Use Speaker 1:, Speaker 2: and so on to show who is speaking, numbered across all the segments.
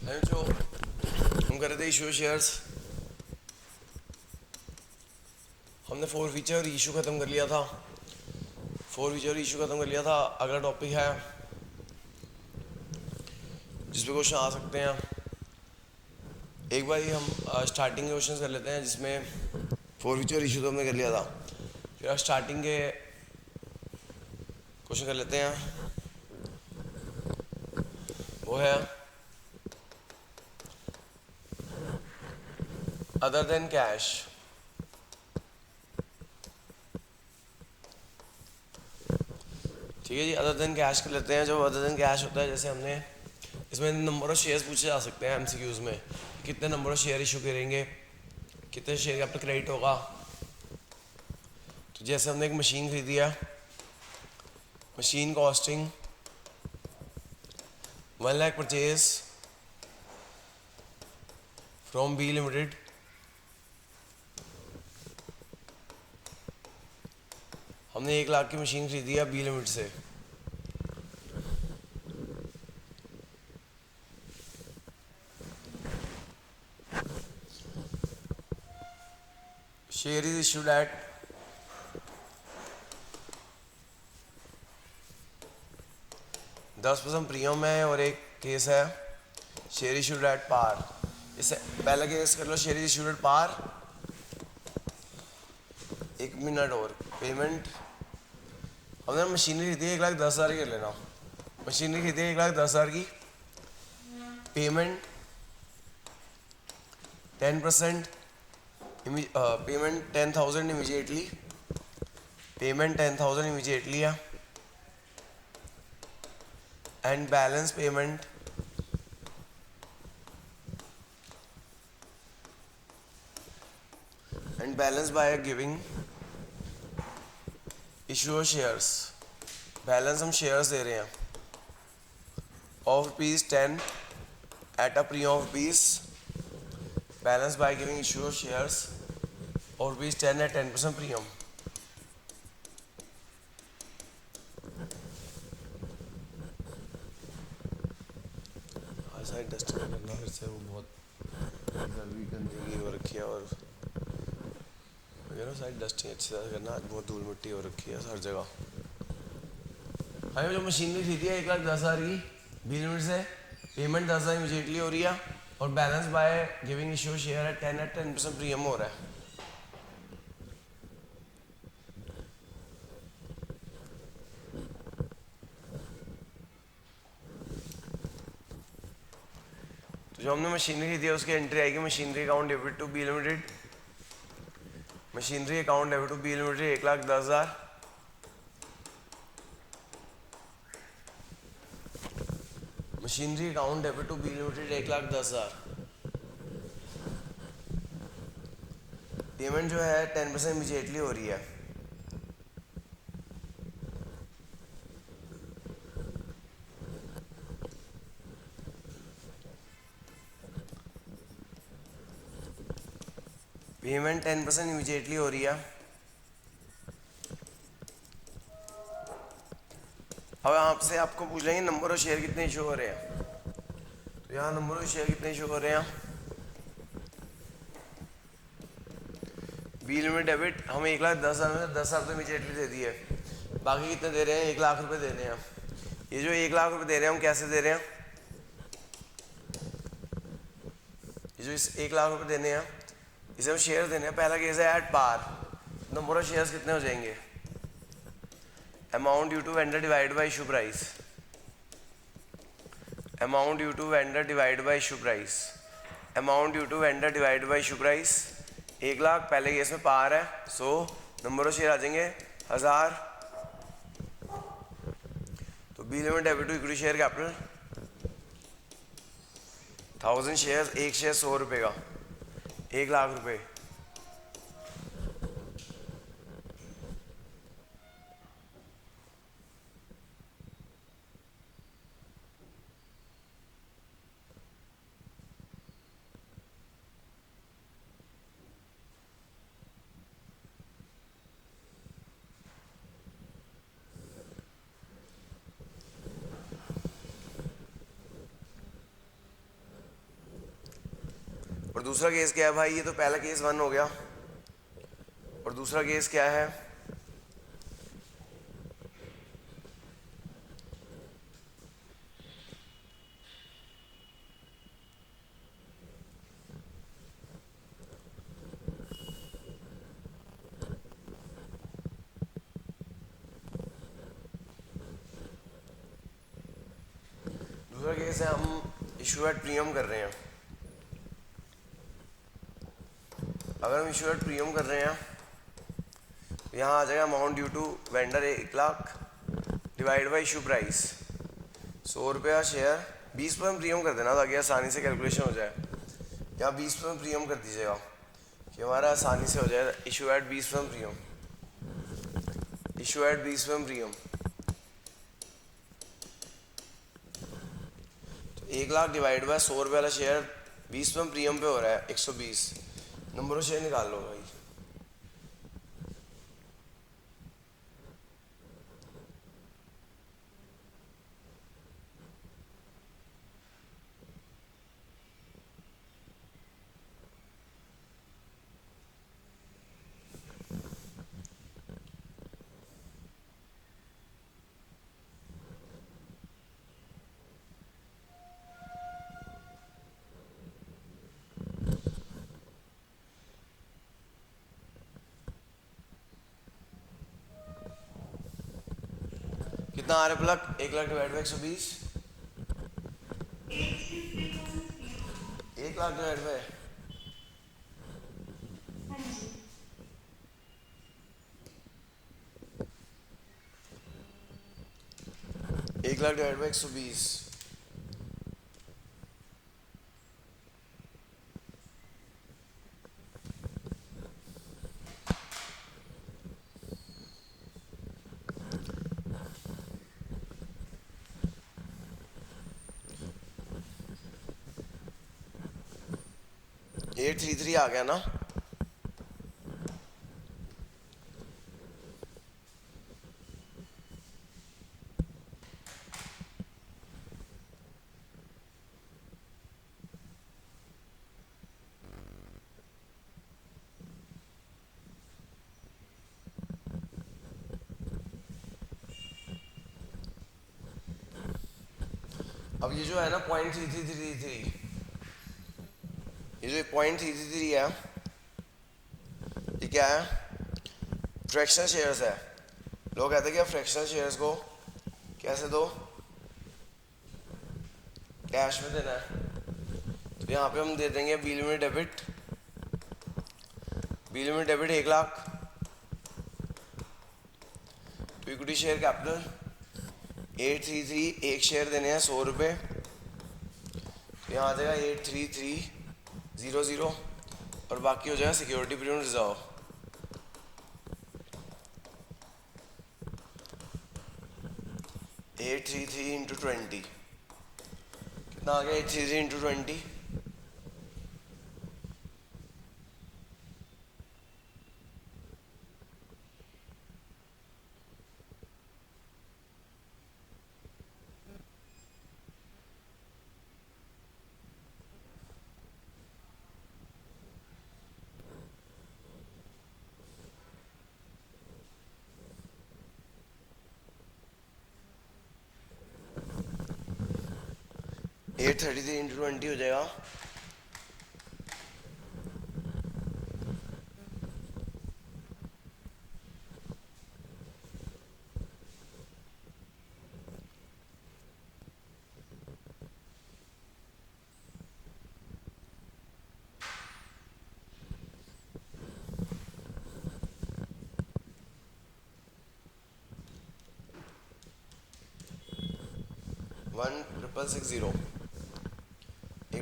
Speaker 1: जो हम कर रहे थे इशू शेयर्स, हमने फोर फीचर इशू ख़त्म कर लिया था। अगला टॉपिक है जिस पे क्वेश्चन आ सकते हैं। एक बार ही हम स्टार्टिंग के क्वेश्चन कर लेते हैं, जिसमें फोर फीचर इशू तो हमने कर लिया था। फिर आप स्टार्टिंग के क्वेश्चन कर लेते हैं। वो है अदर देन कैश। ठीक है जी, अदर देन कैश कर लेते हैं। जो अदर देन कैश होता है, जैसे हमने इसमें नंबर ऑफ शेयर्स पूछे जा सकते हैं एमसीक्यूज में। कितने नंबर ऑफ शेयर इशू करेंगे, कितने शेयर का क्रेडिट होगा। तो जैसे हमने एक मशीन खरीदी है, machine costing 1 lakh purchase from B limited. हमने 1 लाख की मशीन खरीदी है बी लिमिटेड से। Share is issued at 10% premium है, और एक केस है शेयर इशूड एट पार। इससे पहला केस कर लो, share is issued at par. 1 minute और पेमेंट। हमने मशीनरी खरीदी है 1,10,000 की, कर लेना। मशीनरी खरीदी है 1,10,000 की। Payment 10%, payment 10,000 immediately. Payment 10,000 immediately है। And balance payment and balance by giving issue shares. Balance हम शेयर्स दे रहे हैं of ₹10 at a premium of ₹। Balance by giving issue shares और ₹10 एट 10% प्रीमियम। साइड डस्टिंग करना फिर से, वो बहुत गंदगी गंदगी हो रखी है। और साइड डस्टिंग अच्छी तरह करना, आज बहुत धूल मिट्टी हो रखी है हर जगह। हमें जो मशीनरी खरीदी है 1,10,000 की बी लिमिट से, पेमेंट 10,000 इमीडिएटली हो रही है, और balance by giving issue share है 10 एट 10% प्रीमियम हो रहा है। तो जो हमने मशीनरी खरीदी है उसकी एंट्री आएगी machinery account debit to B limited. Machinery account debit to B limited 1,10,000। Machinery account debit to B limited 1,10,000। Payment जो है 10% इमीडिएटली हो रही है। पेमेंट 10% इमीडिएटली हो रही है। अब यहाँ से आपको पूछ लेंगे नंबर ऑफ शेयर कितने इशू हो रहे हैं। तो यहाँ नंबर ऑफ शेयर कितने इशू हो रहे हैं। बी लिमिट डेबिट हमें 1,10,000 में 10,000 तो इमीडिएटली दे दिए। बाकी कितने दे रहे हैं, 1 लाख रुपए दे रहे हैं। ये जो 1 लाख रुपए दे रहे हैं हम कैसे दे रहे हैं, ये जो इस 1 लाख रुपए देने हैं इसे हम शेयर देने हैं। पहला केस है at par. Number of shares कितने हो जाएंगे, amount due to vendor divide by issue price. Amount due to vendor divide by issue price. Amount due to vendor divide by issue price 1 lakh. पहले case में पार है 100। Number of share आ जाएंगे 1000। तो B limit debit to equity share capital 1000 share. एक share 100 रुपये का, 1 लाख रुपए। दूसरा केस क्या है भाई, ये तो पहला केस 1 हो गया, और दूसरा केस क्या है, दूसरा केस है हम इशू एट प्रीमियम कर रहे हैं। अगर हम इशू एट प्रीमियम कर रहे हैं, यहाँ आ जाएगा amount due to vendor 1 lakh divide by issue price 100 रुपया शेयर, 20% प्रीमियम कर देना ताकि आसानी से कैलकुलेशन हो जाए। यहाँ 20% प्रीमियम कर दीजिएगा कि हमारा आसानी से हो जाए। Issue at 20% premium, issue at 20% premium, तो 1 लाख डिवाइड बाय 100 रुपये वाला शेयर 20% प्रीमियम पे हो रहा है 120। नंबर ऑफ शेयर निकाल लो भाई। कितना आ रहा है plug, 1 lakh divide by 120, 1 lakh divide by 1 lakh divide by 120, eight three three आ गया ना। अब ये जो है ना 0.3333, ये जो 0.333 है, ये क्या है, फ्रैक्शनल शेयर्स है। लोग कहते हैं कि फ्रैक्शनल शेयर्स को कैसे दो, कैश में देना है। तो यहाँ पे हम दे देंगे B limit debit, B limit debit 1 lakh to equity share capital 833, एक शेयर देने हैं 100 रुपये, तो यहाँ आ जाएगा 83300 और बाकी हो जाएगा security premium reserve. At three three into 20 कितना आ गया, 833 इंटू 20, एट 33 इंटू 20 हो जाएगा 1660।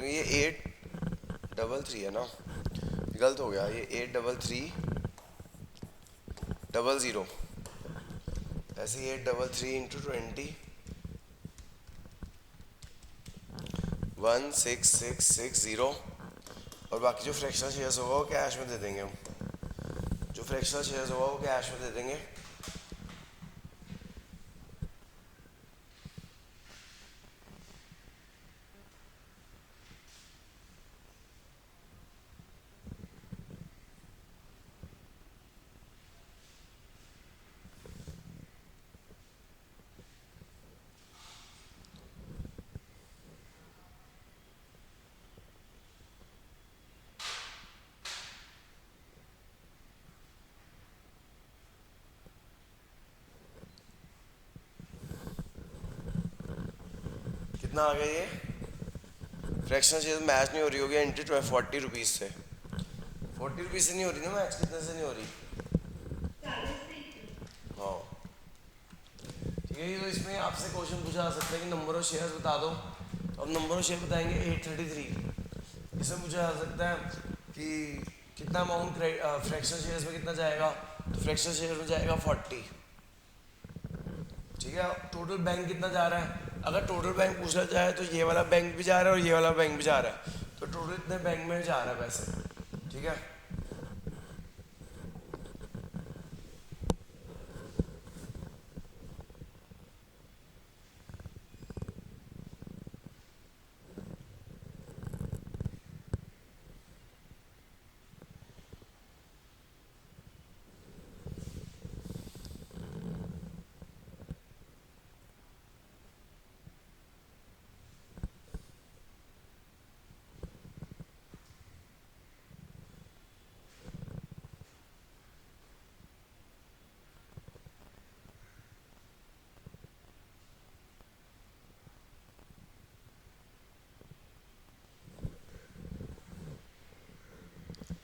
Speaker 1: ये 833 है ना, गलत हो गया, ये 83300, ऐसे 833 इंटू 20 16660, और बाकी जो फ्रैक्शनल शेयर्स होगा वो कैश में दे देंगे हम, जो फ्रैक्शनल शेयर्स होगा वो कैश में दे देंगे। कितना आ गया ये? फ्रैक्शनल शेयर मैच नहीं हो रही होगी एंट्री 40 रुपीज़ से। 40 रुपीज़ से नहीं हो रही ना मैच, कितने से नहीं हो रही? हाँ ठीक है। तो इसमें आपसे क्वेश्चन पूछा जा सकता है कि नंबर ऑफ शेयर्स बता दो। तो अब नंबर ऑफ शेयर बताएंगे 833। इसमें पूछा जा सकता है कि कितना अमाउंट फ्रैक्शनल शेयर्स में कितना जाएगा, तो फ्रैक्शनल शेयर में जाएगा 40। ठीक है। टोटल बैंक कितना जा रहा है, अगर टोटल बैंक पूछा जाए तो ये वाला बैंक भी जा रहा है और ये वाला बैंक भी जा रहा है, तो टोटल इतने बैंक में जा रहा है पैसे। ठीक है।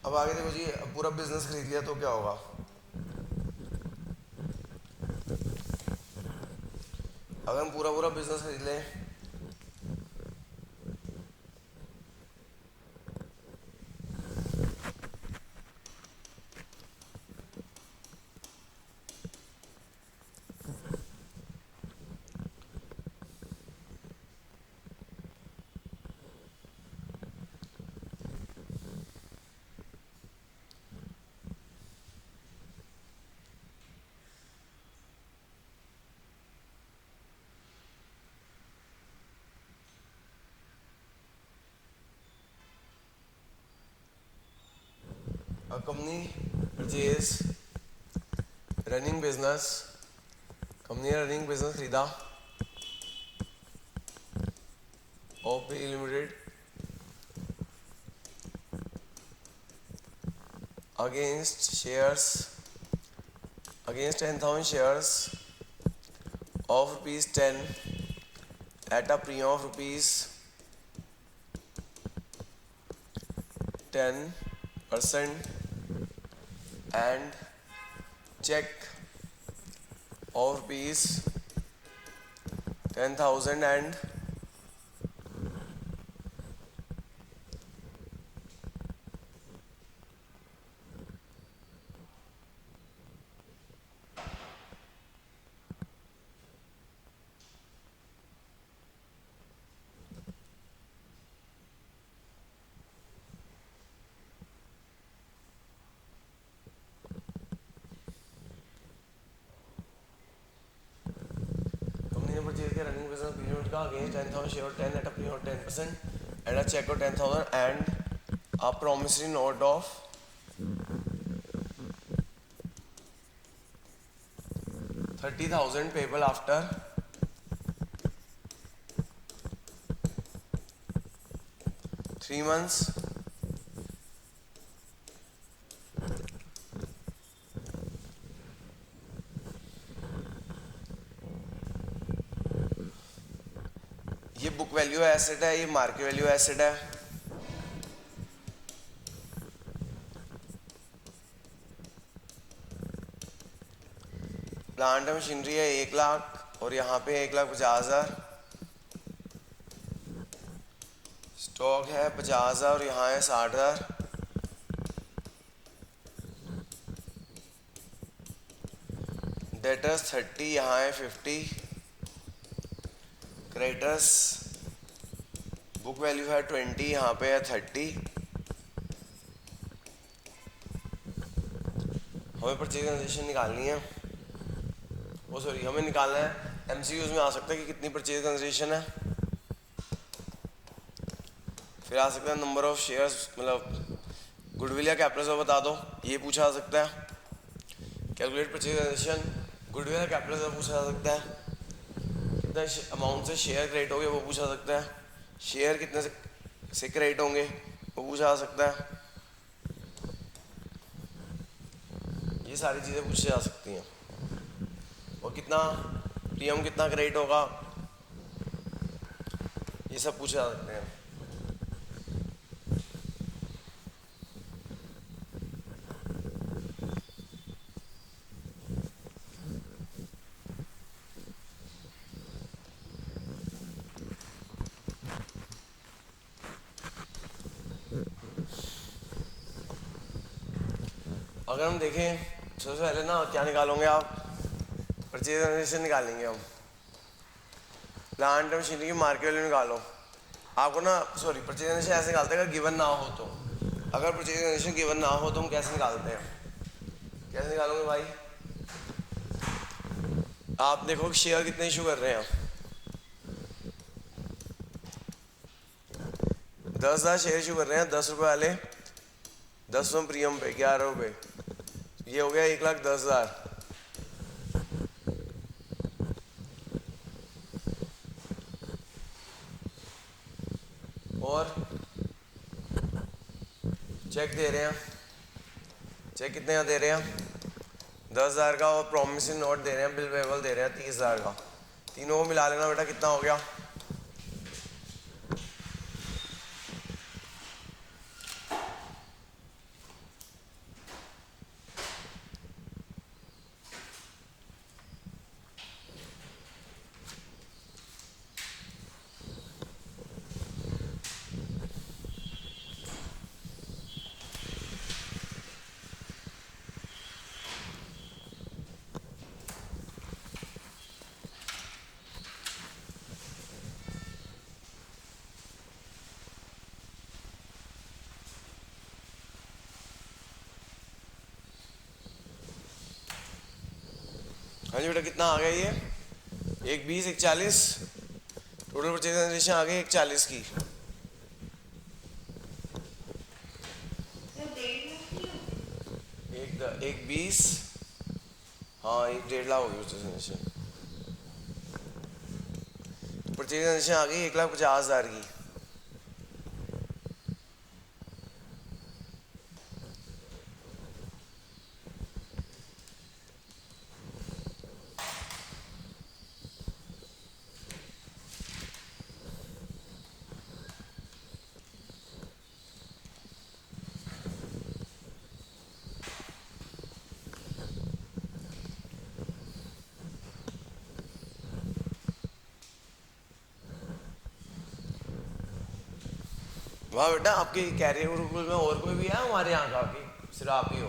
Speaker 1: अब आगे देखो जी, पूरा बिजनेस खरीद लिया तो क्या होगा। अगर हम पूरा पूरा बिजनेस खरीद लें, a company purchase running business, company ने रनिंग बिजनेस खरीदा of limited against shares, against 10,000 shares of ₹10 at a premium of ₹10 and check of ₹10,000 and purchase किया रनिंग बिजनेस पीरियड का against 10,000 share 10 at a premium of 10% and a check of 10,000 and a promissory note of 30,000 payable after 3 months ये book value asset है, ये market value asset है। Plant machinery है 1 लाख और यहाँ पे 1,50,000। स्टॉक है 50,000 और यहाँ है 60,000। डेटर्स 30, यहाँ है 50। क्रेडिटर्स बुक वैल्यू है 20, यहाँ पे है 30। हमें परचेज ट्रांजेक्शन निकालनी है, वो सॉरी हमें निकालना है। एमसीक्यूज में आ सकता है कि कितनी परचेज ट्रांजेक्शन है, फिर आ सकता है नंबर ऑफ शेयर्स, मतलब गुडविल या कैपिटल बता दो, ये पूछा जा सकता है। कैलकुलेट परचेज ट्रांजेक्शन गुडविल या कैपिटल पूछा जा सकता है। कितना अमाउंट से शेयर क्रेडिट होंगे वो पूछा जा सकता है। शेयर कितने से क्रेडिट होंगे वो पूछा जा सकता है। ये सारी चीज़ें पूछी जा सकती हैं। और कितना प्रीमियम कितना क्रेडिट होगा, ये सब पूछे जा सकते हैं। अगर हम देखें सबसे पहले ना क्या निकालोगे आप, परचेज ऑर्गेनाइजेशन निकालेंगे हम। प्लांट मशीनरी की मार्केट वैल्यू निकालो। आपको ना सॉरी परचेज ऑर्गेनाइजेशन ऐसे निकालते हैं अगर गिवन ना हो तो। अगर परचेज ऑर्गेनाइजेशन गिवन ना हो तो हम कैसे निकालते हैं, कैसे निकालोगे भाई? आप देखो शेयर कितने इशू कर रहे हैं। 10,000 शेयर इशू कर रहे हैं, 10 रुपये वाले, 10 प्रीमियम पे 11 रुपये, ये हो गया 1,10,000। और चेक दे रहे हैं, चेक कितने का दे रहे हैं? 10,000 का, और प्रॉमिसरी नोट दे रहे हैं, बिल पेबल दे रहे हैं 30,000 का। तीनों को मिला लेना बेटा, कितना हो गया? हाँ जी बेटा, कितना आ गया ये? 1,20, 1,40, टोटल परचेज ऑर्गेनाइजेशन आ गई 1,40 की। एक 20, हाँ 1.5 लाख होगी परचेज ऑर्गेनाइजेशन। परचेज ऑर्गेनाइजेशन आ गई 1,50,000 की। वाह बेटा, आपके कैरियर ग्रुप में और कोई भी है हमारे यहाँ का कि सिर्फ आप ही हो?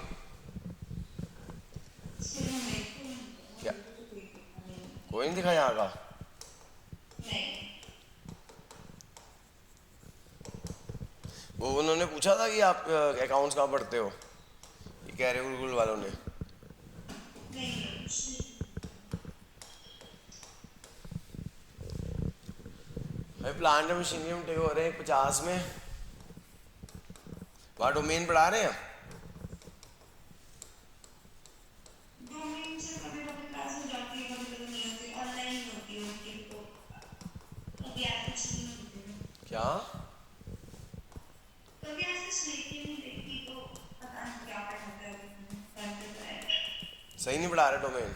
Speaker 1: क्या कोई नहीं दिखा यहाँ का? वो उन्होंने पूछा था कि आप अकाउंट्स कहाँ पढ़ते हो, ये कैरियर ग्रुप वालों ने? भाई प्लांट मशीनरी में टेक हो रहे हैं 50 में। वहाँ डोमेन पढ़ा रहे हैं? क्या सही नहीं पढ़ा रहे डोमेन?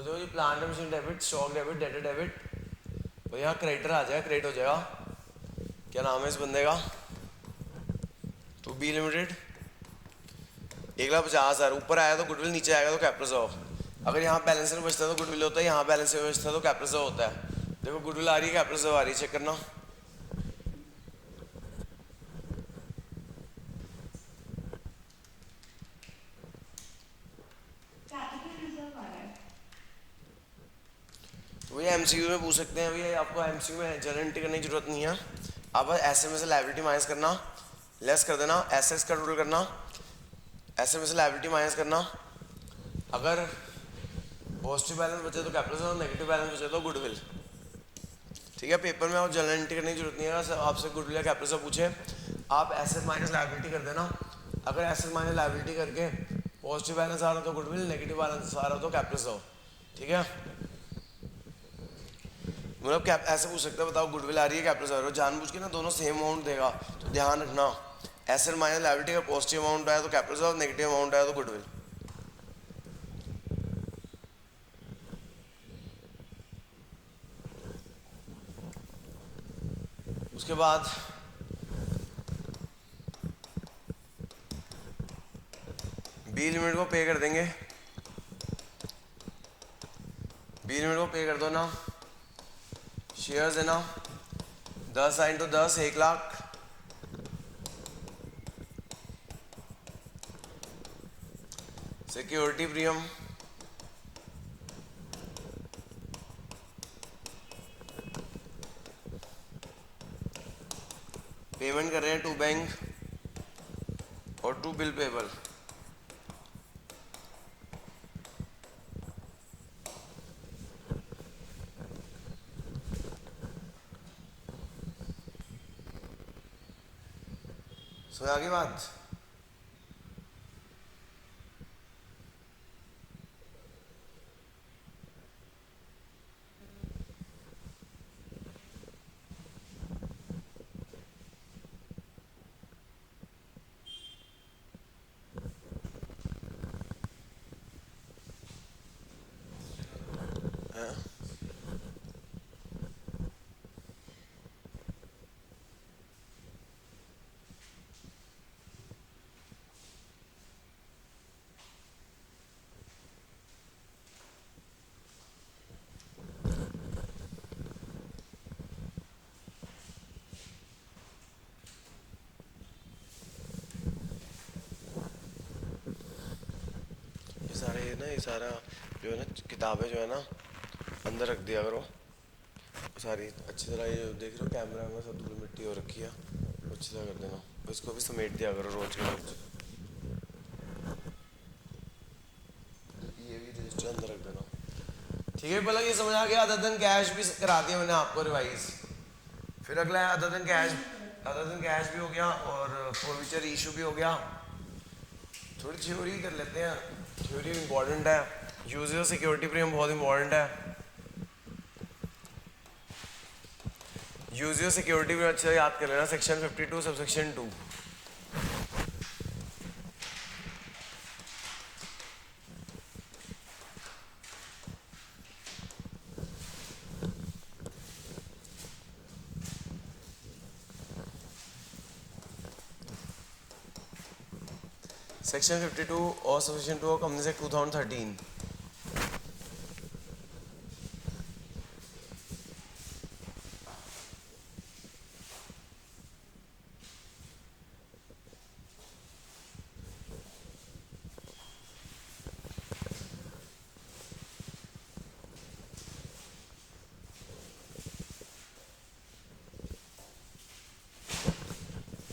Speaker 1: तो जो plant machine debit, stock debit, debtor debit, तो यहाँ क्रेडिटर आ जाएगा, क्रेडिट हो जाएगा। क्या नाम है इस बंदे का? To B limited. 1,50,000 ऊपर आया तो गुडविल, नीचे आएगा तो कैपिटल रिजर्व। अगर यहाँ बैलेंस में बचता है तो गुडविल होता है, यहाँ बैलेंस में बचता है तो कैपिटल रिजर्व होता है। देखो गुडविल आ रही है, कैपिटल रिजर्व आ रही है, चेक करना। वही एमसीक्यू में पूछ सकते हैं, भैया आपको एमसीक्यू में जनरल एंट्री करने की जरूरत नहीं है। आप बस एसेट में से लायबिलिटी माइनस करना, लेस कर देना, एसेट्स का टोटल करना, एसेट में से लायबिलिटी माइनस करना। अगर पॉजिटिव बैलेंस बचे तो कैपिटल और नेगेटिव बैलेंस बचे तो गुडविल। ठीक है, पेपर में आप जनरल एंट्री करने की जरूरत नहीं है। आपसे गुडविल या कैपिटल पूछे, आप एसेट माइनस लायबिलिटी कर देना। अगर एसेट माइनस लायबिलिटी करके पॉजिटिव बैलेंस आ रहा तो गुडविल, नेगेटिव बैलेंस आ रहा तो कैपिटल। ठीक है, मतलब कैप ऐसे पूछ सकते हैं, बताओ गुडविल आ रही है कैपिटल रिजर्व, जानबूझ के ना दोनों सेम अमाउंट देगा, तो ध्यान रखना एसेट माइनस लायबिलिटी का पॉजिटिव अमाउंट आया तो कैपिटल रिजर्व, नेगेटिव अमाउंट आया तो गुडविल। उसके बाद बी लिमिट को पे कर देंगे, बी लिमिट को पे कर दो ना, शेयर्स है ना 10 इंटू 10 1,00,000, सिक्योरिटी प्रीमियम पेमेंट कर रहे हैं टू बैंक और टू बिल पेबल। सो आगे बात, ये सारा जो है ना किताबें जो है ना अंदर रख दिया करो सारी अच्छी तरह। ये देख रहे हो कैमरा में सब धूल मिट्टी हो रखी है, अच्छी तरह कर देना। इसको भी समेट दिया करो रोज के रोज। ये भी रजिस्टर अंदर रख देना, ठीक है। पहले ये समझ आ गया, अदर देन कैश भी करा दिया मैंने आपको रिवाइज। फिर अगला है other than cash, other than cash भी हो गया और प्रोविजन इशू भी हो गया। थोड़ी थ्योरी कर लेते हैं, थ्योरी इंपॉर्टेंट है। यूजर सिक्योरिटी प्रीमियम बहुत इंपॉर्टेंट है। यूजर सिक्योरिटी प्रीमियम अच्छे से याद कर लेना, सेक्शन 52 सबसेक्शन 2। सेक्शन 52 और सबसेक्शन 2 कंपनी से 2013।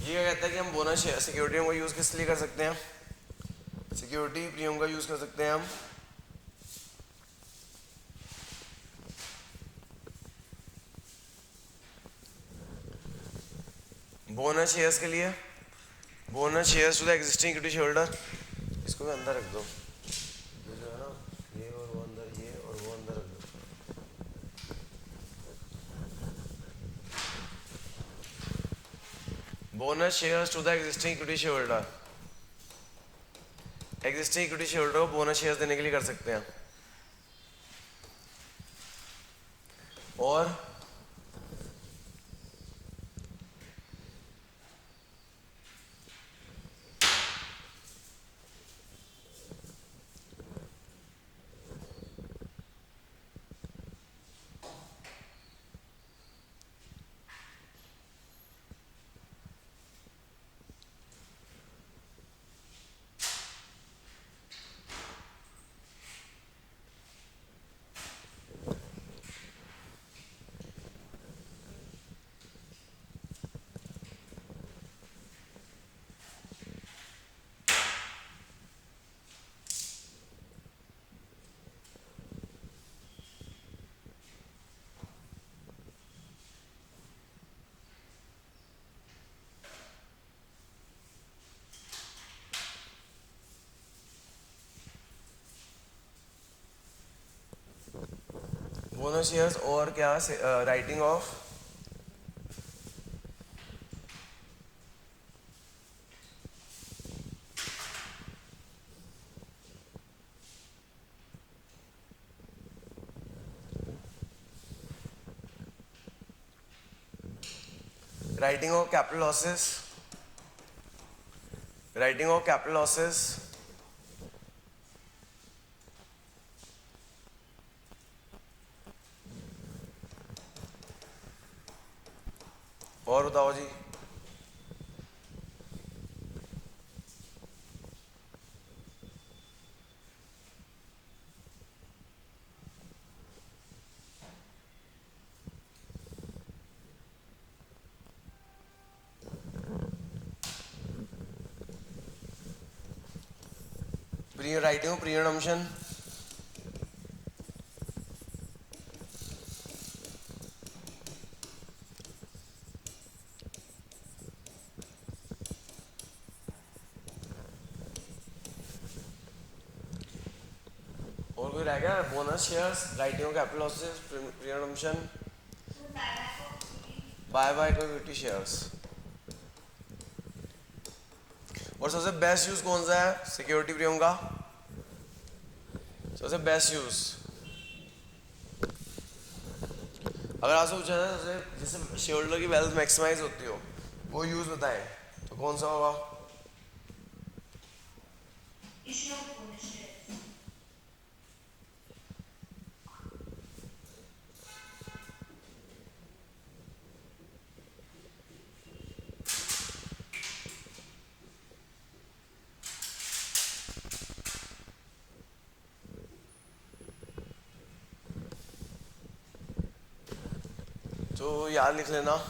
Speaker 1: ये क्या कहता है कि हम बोनस सिक्योरिटी को यूज़ किस लिए कर सकते हैं, सिक्योरिटी प्रीमियम का यूज़ कर सकते हैं हम बोनस शेयर्स के लिए। Bonus shares to the existing equity shareholder, इसको भी अंदर रख दो, ये जो है ना ये और वो अंदर, ये और वो अंदर रख दो। Bonus shares to the existing equity shareholder, existing equity shareholder को बोनस शेयर्स देने के लिए कर सकते हैं। और बोनस शेयर्स और क्या, writing of writing off capital losses, writing off capital losses, और बताओ जी। राइटिंग ऑफ प्रीनम्पशन, और कोई रह गया? Bonus shares, writing off capital losses, preemption, buy buy equity shares. और सबसे बेस्ट यूज कौन सा है सिक्योरिटी प्रीमियम का? सबसे बेस्ट यूज अगर आपसे पूछा जाए सबसे जिससे शेयर होल्डर की वेल्थ मैक्सिमाइज होती हो वो यूज बताएं तो कौन सा होगा? तो याद लिख लेना।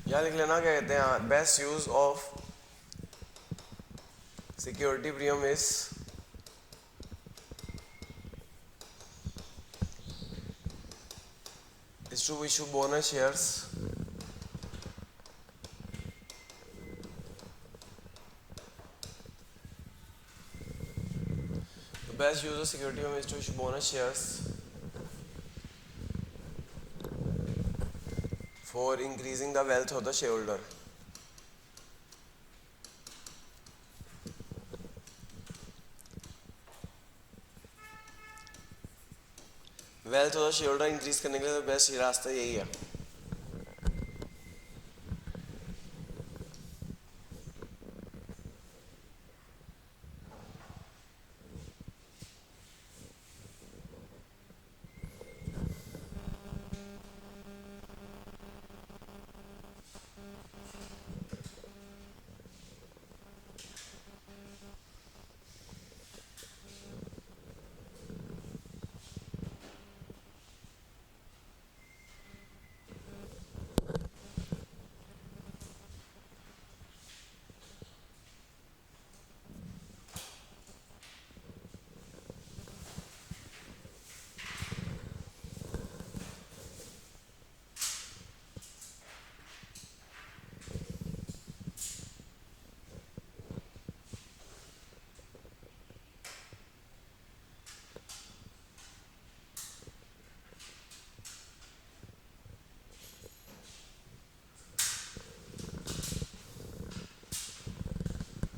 Speaker 1: याद लिख लेना क्या कहते हैं best use of security premium is to issue bonus shares the best use of security is to issue bonus shares for increasing the wealth of the shareholder. Wealth of the share holder increase करने के लिए best रास्ता यही है।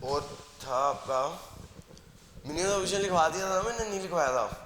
Speaker 1: और था आपका minimum solution लिखवा दिया था मैंने, नहीं लिखवाया था?